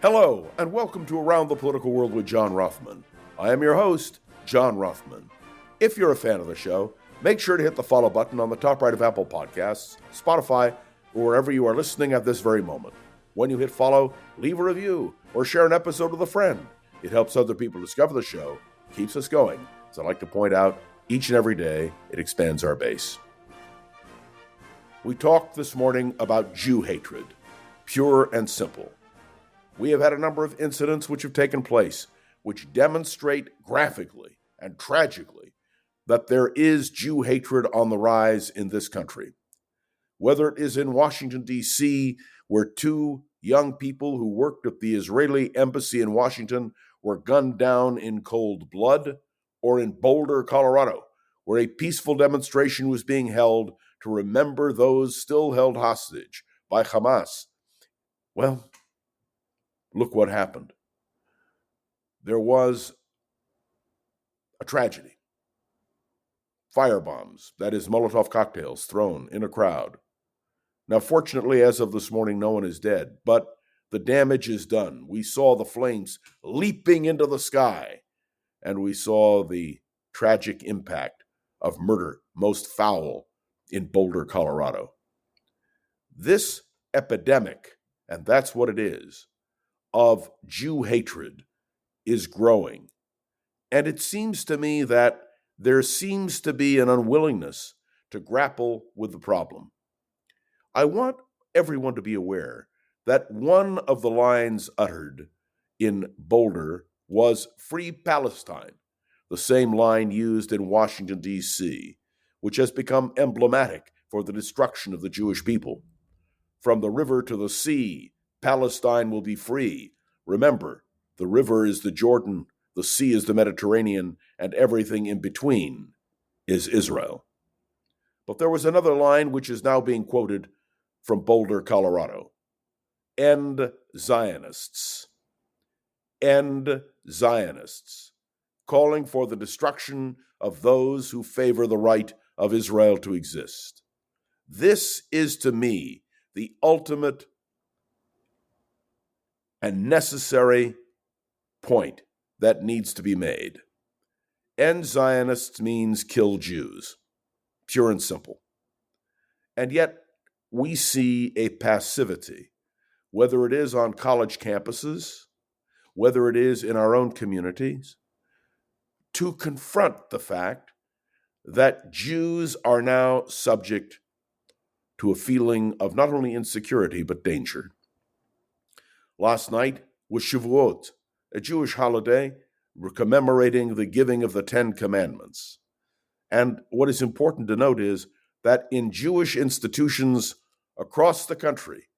Hello, and welcome to Around the Political World with John Rothman. I am your host, John Rothman. If you're a fan of the show, make sure to hit the follow button on the top right of Apple Podcasts, Spotify, or wherever you are listening at this very moment. When you hit follow, leave a review or share an episode with a friend. It helps other people discover the show, keeps us going. As I like to point out, each and every day, it expands our base. We talked this morning about Jew hatred, pure and simple. We have had a number of incidents which have taken place, which demonstrate graphically and tragically that there is Jew hatred on the rise in this country. Whether it is in Washington, D.C., where two young people who worked at the Israeli embassy in Washington were gunned down in cold blood, or in Boulder, Colorado, where a peaceful demonstration was being held to remember those still held hostage by Hamas. Well, look what happened. There was a tragedy. Firebombs, that is Molotov cocktails, thrown in a crowd. Now, fortunately, as of this morning, no one is dead, but the damage is done. We saw the flames leaping into the sky, and we saw the tragic impact of murder, most foul, in Boulder, Colorado. This epidemic, and that's what it is, of Jew hatred is growing. And it seems to me that there seems to be an unwillingness to grapple with the problem. I want everyone to be aware that one of the lines uttered in Boulder was Free Palestine, the same line used in Washington, D.C., which has become emblematic for the destruction of the Jewish people. From the river to the sea, Palestine will be free. Remember, the river is the Jordan, the sea is the Mediterranean, and everything in between is Israel. But there was another line which is now being quoted from Boulder, Colorado. End Zionists. End Zionists. Calling for the destruction of those who favor the right of Israel to exist. This is, to me, the ultimate and necessary point that needs to be made. End Zionists means kill Jews, pure and simple. And yet, we see a passivity, whether it is on college campuses, whether it is in our own communities, to confront the fact that Jews are now subject to a feeling of not only insecurity, but danger. Last night was Shavuot, a Jewish holiday commemorating the giving of the Ten Commandments. And what is important to note is that in Jewish institutions across the country,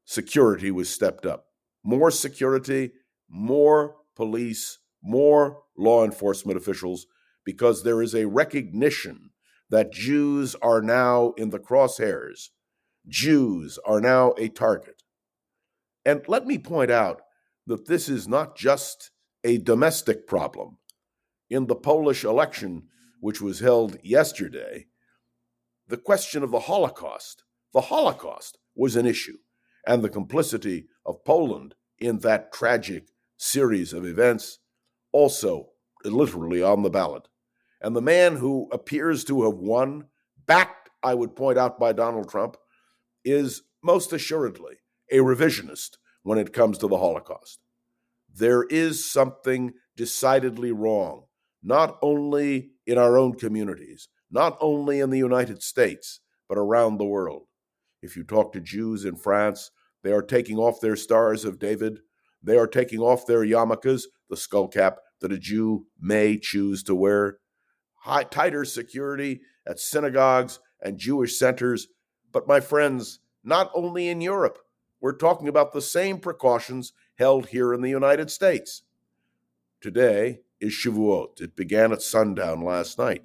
security was stepped up. More security, more police, more law enforcement officials, because there is a recognition that Jews are now in the crosshairs. Jews are now a target. And let me point out that this is not just a domestic problem. In the Polish election, which was held yesterday, the question of the Holocaust was an issue, and the complicity of Poland in that tragic series of events also literally on the ballot. And the man who appears to have won, backed, I would point out, by Donald Trump, is most assuredly a revisionist when it comes to the Holocaust. There is something decidedly wrong, not only in our own communities, not only in the United States, but around the world. If you talk to Jews in France, they are taking off their Stars of David. They are taking off their yarmulkes, the skull cap that a Jew may choose to wear. Tighter security at synagogues and Jewish centers. But my friends, not only in Europe, we're talking about the same precautions held here in the United States. Today is Shavuot. It began at sundown last night.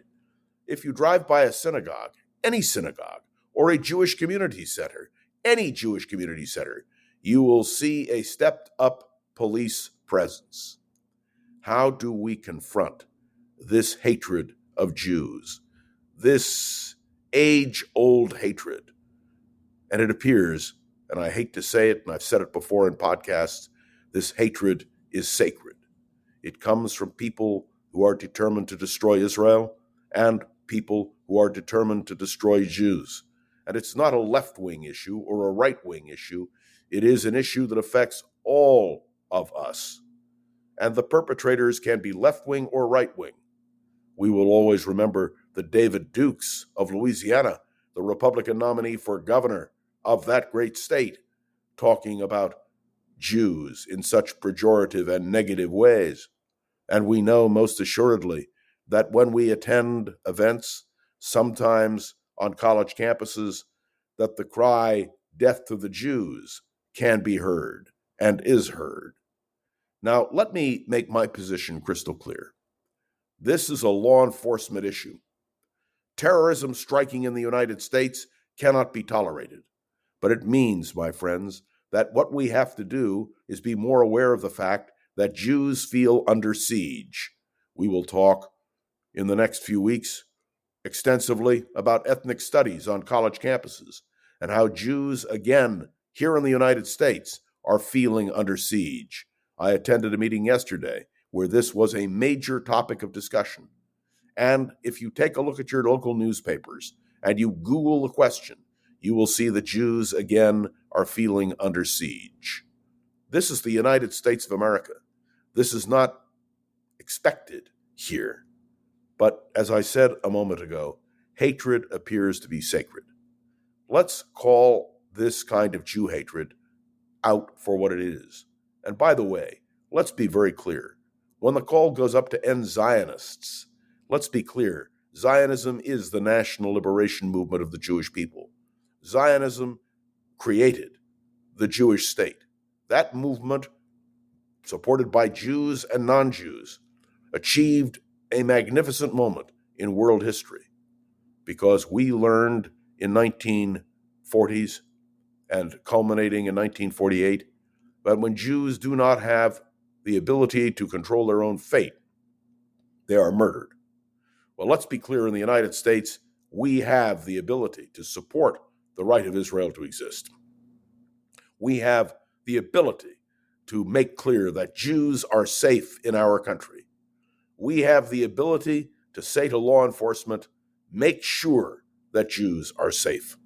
If you drive by a synagogue, any synagogue, or a Jewish community center, any Jewish community center, you will see a stepped-up police presence. How do we confront this hatred of Jews, this age-old hatred? And it appears, and I hate to say it, and I've said it before in podcasts, This hatred is sacred. It comes from people who are determined to destroy Israel and people who are determined to destroy Jews. And it's not a left-wing issue or a right-wing issue. It is an issue that affects all of us. And the perpetrators can be left-wing or right-wing. We will always remember the David Dukes of Louisiana, the Republican nominee for governor of that great state, talking about Jews in such pejorative and negative ways. And we know most assuredly that when we attend events, sometimes on college campuses, that the cry, "Death to the Jews," can be heard and is heard. Now, let me make my position crystal clear. This is a law enforcement issue. Terrorism striking in the United States cannot be tolerated. But it means, my friends, that what we have to do is be more aware of the fact that Jews feel under siege. We will talk in the next few weeks extensively about ethnic studies on college campuses and how Jews, again, here in the United States, are feeling under siege. I attended a meeting yesterday where this was a major topic of discussion. And if you take a look at your local newspapers and you Google the question, you will see that Jews, again, are feeling under siege. This is the United States of America. This is not expected here. But as I said a moment ago, hatred appears to be sacred. Let's call this kind of Jew hatred out for what it is. And by the way, let's be very clear. When the call goes up to end Zionists, let's be clear. Zionism is the national liberation movement of the Jewish people. Zionism created the Jewish state. That movement, supported by Jews and non-Jews, achieved a magnificent moment in world history because we learned in 1940s and culminating in 1948 that when Jews do not have the ability to control their own fate, they are murdered. Well, let's be clear, in the United States, we have the ability to support the right of Israel to exist. We have the ability to make clear that Jews are safe in our country. We have the ability to say to law enforcement, make sure that Jews are safe.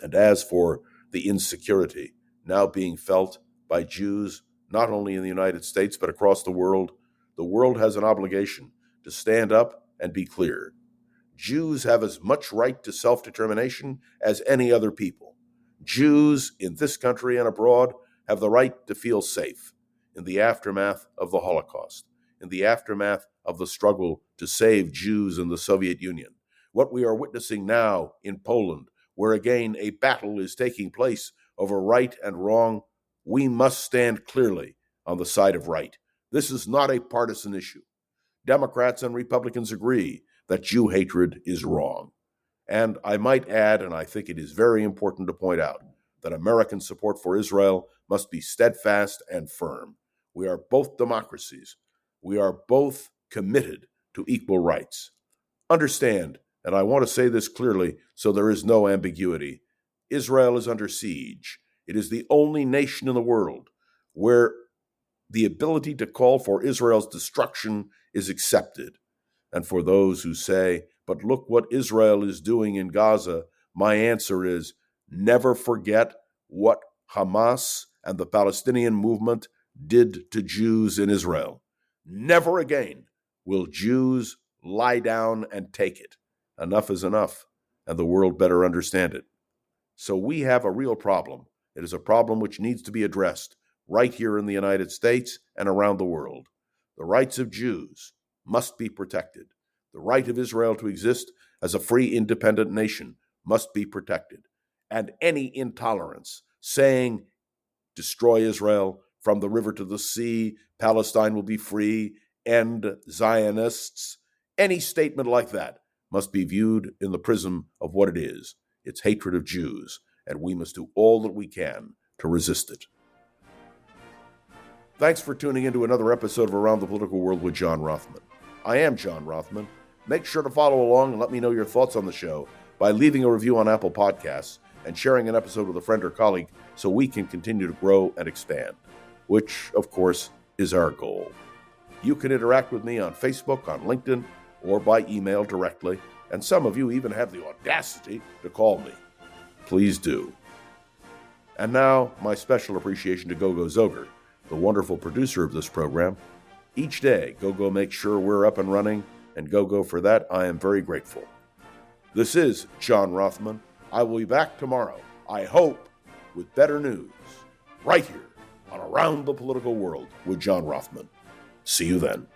And as for the insecurity now being felt by Jews, not only in the United States, but across the world has an obligation to stand up and be clear. Jews have as much right to self-determination as any other people. Jews in this country and abroad have the right to feel safe in the aftermath of the Holocaust, in the aftermath of the struggle to save Jews in the Soviet Union. What we are witnessing now in Poland, where again a battle is taking place over right and wrong, we must stand clearly on the side of right. This is not a partisan issue. Democrats and Republicans agree that Jew hatred is wrong. And I might add, and I think it is very important to point out, that American support for Israel must be steadfast and firm. We are both democracies. We are both committed to equal rights. Understand, and I want to say this clearly so there is no ambiguity, Israel is under siege. It is the only nation in the world where the ability to call for Israel's destruction is accepted. And for those who say, but look what Israel is doing in Gaza, my answer is, never forget what Hamas and the Palestinian movement did to Jews in Israel. Never again will Jews lie down and take it. Enough is enough, and the world better understand it. So we have a real problem. It is a problem which needs to be addressed right here in the United States and around the world. The rights of Jews must be protected. The right of Israel to exist as a free, independent nation must be protected. And any intolerance saying, destroy Israel from the river to the sea, Palestine will be free, end Zionists, any statement like that must be viewed in the prism of what it is. It's hatred of Jews, and we must do all that we can to resist it. Thanks for tuning in to another episode of Around the Political World with John Rothman. I am John Rothman. Make sure to follow along and let me know your thoughts on the show by leaving a review on Apple Podcasts and sharing an episode with a friend or colleague so we can continue to grow and expand. which, of course, is our goal. You can interact with me on Facebook, on LinkedIn, or by email directly, and some of you even have the audacity to call me. Please do. And now, my special appreciation to Gogo Zoger, the wonderful producer of this program. Each day, Gogo makes sure we're up and running, and Gogo, for that, I am very grateful. This is John Rothman. I will be back tomorrow, I hope, with better news, right here on Around the Political World with John Rothman. See you then.